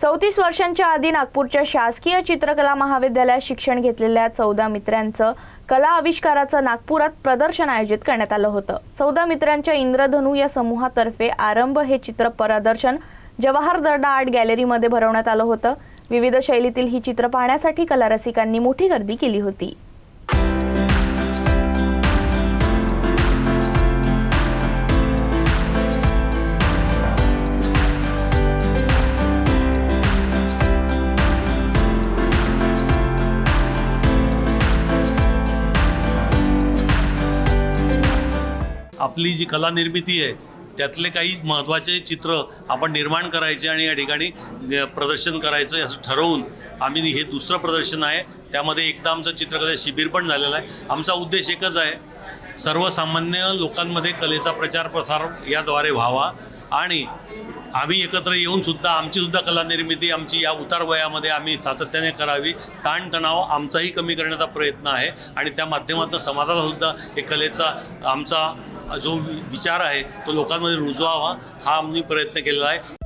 34 वर्षांच्या आधी नागपूरच्या शासकीय चित्रकला महाविद्यालयात शिक्षण घेतलेल्या 14 मित्रांचं कला आविष्काराचं नागपुरात प्रदर्शन आयोजित करण्यात आलं होतं। 14 मित्रांच्या इंद्रधनु या समूहातर्फे आरंभ हे चित्र प्रदर्शन जवाहर दर्डा आर्ट गॅलरीमध्ये भरवण्यात आलं होतं। विविध शैलीतील ही चित्र पाहण्यासाठी कला रसिकांनी मोठी गर्दी केली होती। आपली जी कला निर्मिती आहे त्यातले काही महत्त्वाचे चित्र आपण निर्माण करायचे आणि या ठिकाणी प्रदर्शन करायचं असं ठरवून आम्ही हे दुसरं प्रदर्शन आहे। त्यामध्ये एकदा आमचं चित्रकला शिबिर पण झालेलं आहे। आमचा उद्देश एकच आहे, सर्वसामान्य लोकांमध्ये कलेचा प्रचार प्रसार याद्वारे व्हावा आणि आम्ही एकत्र येऊन सुद्धा आमची सुद्धा कला निर्मिती आमची या उतार वयामध्ये आम्ही सातत्याने करावी। ताणतणाव आमचाही कमी करण्याचा प्रयत्न आहे आणि त्या माध्यमातून समाजाला सुद्धा हे कलेचा आमचा जो विचार आहे तो लोकांमध्ये रुजवावा हा आम्ही प्रयत्न केलेला आहे।